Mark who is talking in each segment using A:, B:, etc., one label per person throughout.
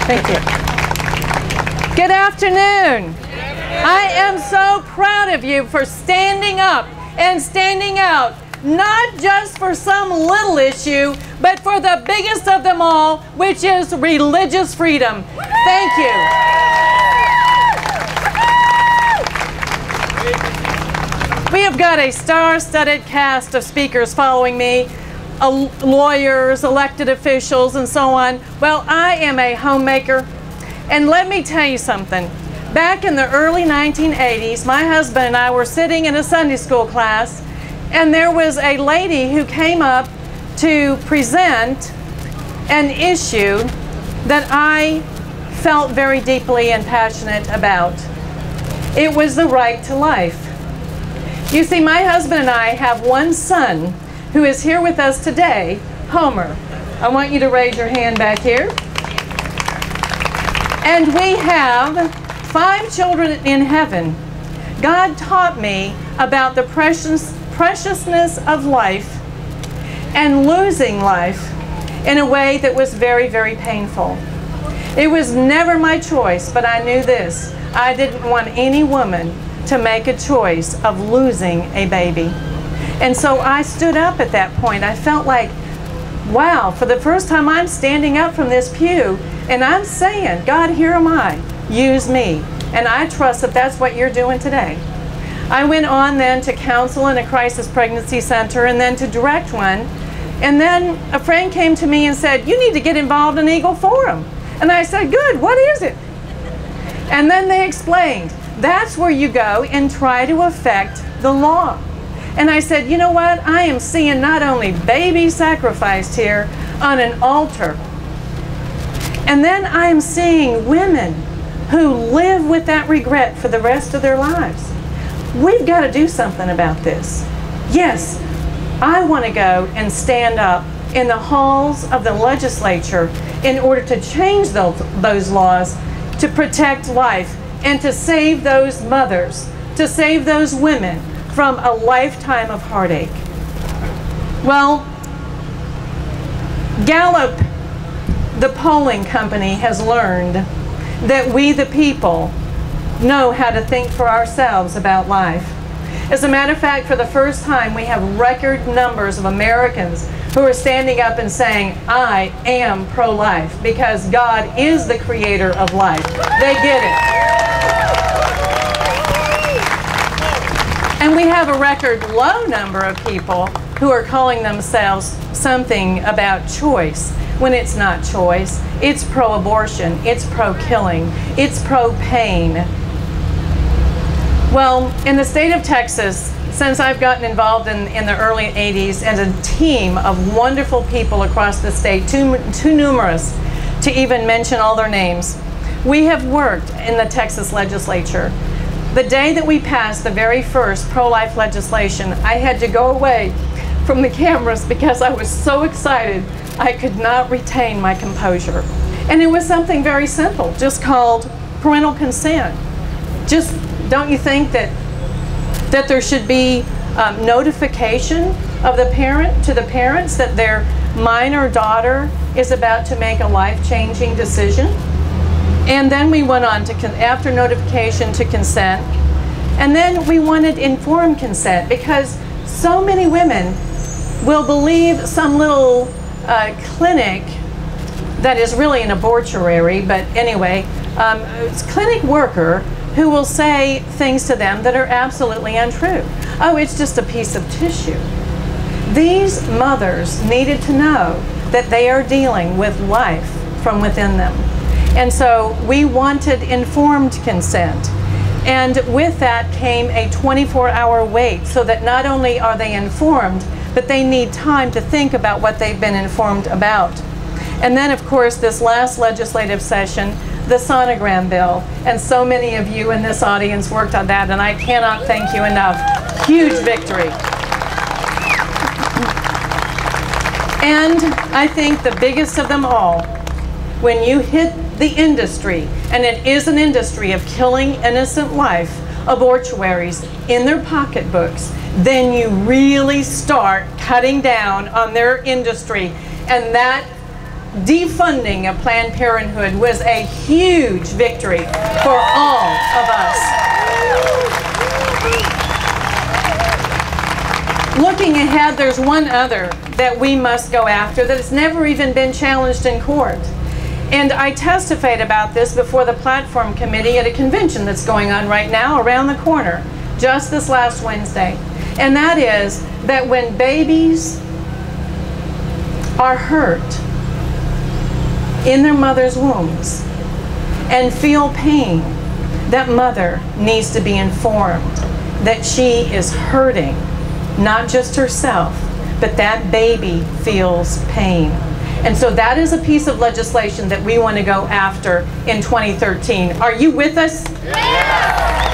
A: Thank you. Good afternoon. I am so proud of you for standing up and standing out, not just for some little issue, but for the biggest of them all, which is religious freedom. Thank you. We have got a star-studded cast of speakers following me, lawyers, elected officials, and so on. Well, I am a homemaker, and let me tell you something. Back in the early 1980s, my husband and I were sitting in a Sunday school class, and there was a lady who came up to present an issue that I felt very deeply and passionate about. It was the right to life. You see, my husband and I have one son who is here with us today, Homer. I want you to raise your hand back here. And we have 5 children in heaven. God taught me about the preciousness of life and losing life in a way that was very, very painful. It was never my choice, but I knew this. I didn't want any woman to make a choice of losing a baby. And so I stood up at that point. I felt like, wow, for the first time I'm standing up from this pew and I'm saying, God, here am I, use me. And I trust that that's what you're doing today. I went on then to counsel in a crisis pregnancy center and then to direct one. And then a friend came to me and said, you need to get involved in Eagle Forum. And I said, good, what is it? And then they explained, that's where you go and try to affect the law. And I said, you know what? I am seeing not only babies sacrificed here on an altar, and then I am seeing women who live with that regret for the rest of their lives. We've got to do something about this. Yes, I want to go and stand up in the halls of the legislature in order to change those laws to protect life and to save those mothers, to save those women from a lifetime of heartache. Well, Gallup, the polling company, has learned that we, the people, know how to think for ourselves about life. As a matter of fact, for the first time, we have record numbers of Americans who are standing up and saying, I am pro-life, because God is the creator of life. They get it. And we have a record low number of people who are calling themselves something about choice, when it's not choice. It's pro-abortion, it's pro-killing, it's pro-pain. Well, in the state of Texas, since I've gotten involved in the early 80s, and a team of wonderful people across the state, too numerous to even mention all their names, we have worked in the Texas legislature. The day that we passed the very first pro-life legislation, I had to go away from the cameras because I was so excited I could not retain my composure. And it was something very simple, just called parental consent. Just, don't you think that there should be notification of the parent to the parents that their minor daughter is about to make a life-changing decision? And then we went on to, after notification, to consent. And then we wanted informed consent, because so many women will believe some little clinic that is really an abortuary, but anyway, it's a clinic worker who will say things to them that are absolutely untrue. Oh, it's just a piece of tissue. These mothers needed to know that they are dealing with life from within them. And so we wanted informed consent. And with that came a 24-hour wait, so that not only are they informed, but they need time to think about what they've been informed about. And then, of course, this last legislative session, the sonogram bill. And so many of you in this audience worked on that, and I cannot thank you enough. Huge victory. And I think the biggest of them all, when you hit the industry, and it is an industry of killing innocent life, abortuaries in their pocketbooks, then you really start cutting down on their industry. And that defunding of Planned Parenthood was a huge victory for all of us. Looking ahead, there's one other that we must go after that has never even been challenged in court. And I testified about this before the platform committee at a convention that's going on right now around the corner, just this last Wednesday. And that is that when babies are hurt in their mother's wombs and feel pain, that mother needs to be informed that she is hurting, not just herself, but that baby feels pain. And so that is a piece of legislation that we want to go after in 2013. Are you with us? Yeah.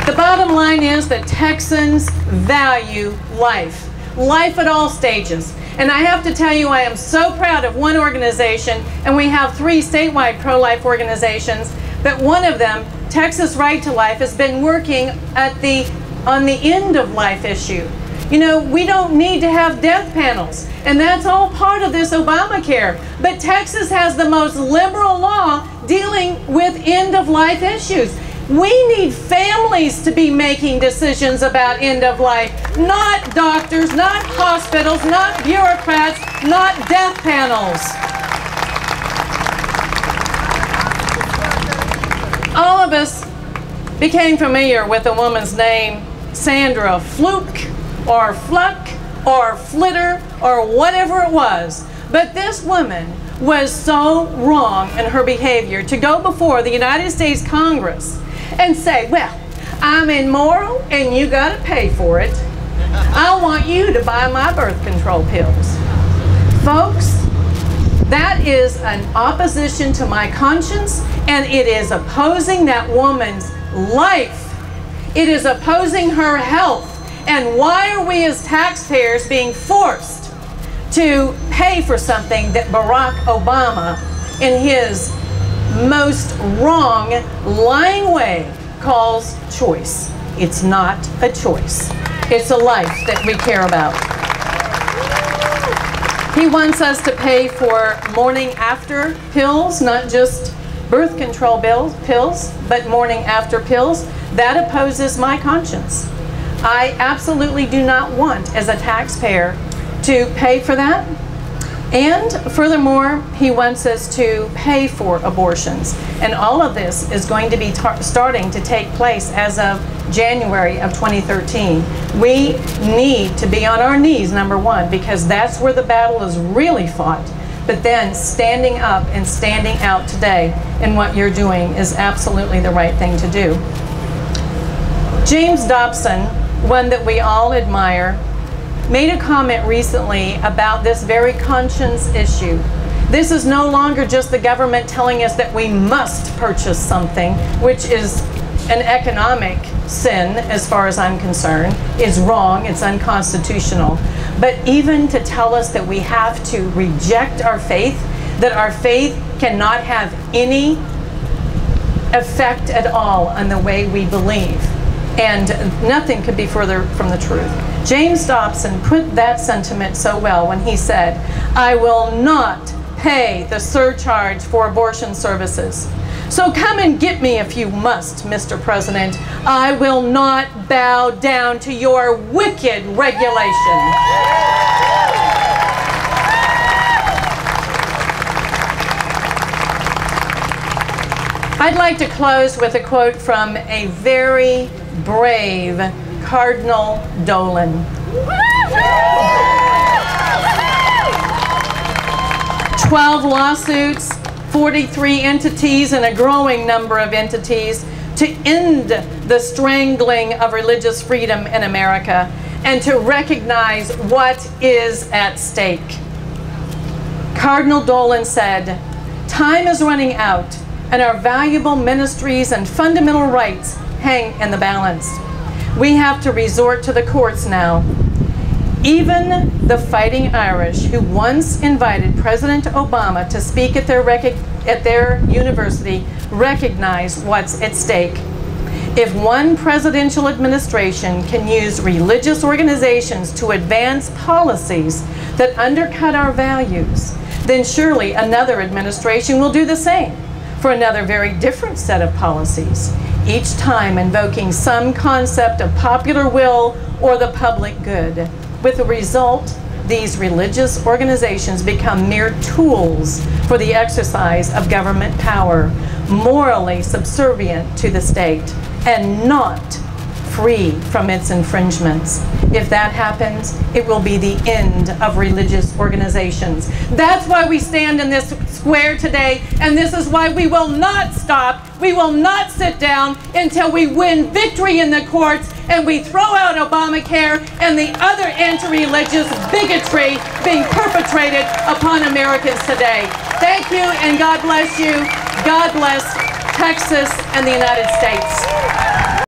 A: The bottom line is that Texans value life. Life at all stages. And I have to tell you, I am so proud of one organization, and we have 3 statewide pro-life organizations, but one of them, Texas Right to Life, has been working on the end of life issue. You know, we don't need to have death panels, and that's all part of this Obamacare. But Texas has the most liberal law dealing with end-of-life issues. We need families to be making decisions about end of life, not doctors, not hospitals, not bureaucrats, not death panels. All of us became familiar with a woman's name, Sandra Fluke, or Fluck, or Flitter, or whatever it was. But this woman was so wrong in her behavior to go before the United States Congress and say, well, I'm immoral and you gotta pay for it. I want you to buy my birth control pills. Folks, that is an opposition to my conscience, and it is opposing that woman's life. It is opposing her health. And why are we as taxpayers being forced to pay for something that Barack Obama, in his most wrong, lying way, calls choice? It's not a choice. It's a life that we care about. He wants us to pay for morning after pills, not just birth control pills, but morning after pills. That opposes my conscience. I absolutely do not want, as a taxpayer, to pay for that. And furthermore, he wants us to pay for abortions. And all of this is going to be starting to take place as of January of 2013. We need to be on our knees, number one, because that's where the battle is really fought. But then standing up and standing out today in what you're doing is absolutely the right thing to do. James Dobson, one that we all admire, made a comment recently about this very conscience issue. This is no longer just the government telling us that we must purchase something, which is an economic sin as far as I'm concerned, is wrong, it's unconstitutional. But even to tell us that we have to reject our faith, that our faith cannot have any effect at all on the way we believe. And nothing could be further from the truth. James Dobson put that sentiment so well when he said, I will not pay the surcharge for abortion services. So come and get me if you must, Mr. President. I will not bow down to your wicked regulation. I'd like to close with a quote from a very brave Cardinal Dolan. 12 lawsuits, 43 entities, and a growing number of entities to end the strangling of religious freedom in America and to recognize what is at stake. Cardinal Dolan said, time is running out and our valuable ministries and fundamental rights hang in the balance. We have to resort to the courts now. Even the Fighting Irish, who once invited President Obama to speak at their university, recognize what's at stake. If one presidential administration can use religious organizations to advance policies that undercut our values, then surely another administration will do the same for another very different set of policies, each time invoking some concept of popular will or the public good. With the result, these religious organizations become mere tools for the exercise of government power, morally subservient to the state and not free from its infringements. If that happens, it will be the end of religious organizations. That's why we stand in this square today, and this is why we will not stop. We will not sit down until we win victory in the courts and we throw out Obamacare and the other anti-religious bigotry being perpetrated upon Americans today. Thank you, and God bless you. God bless Texas and the United States.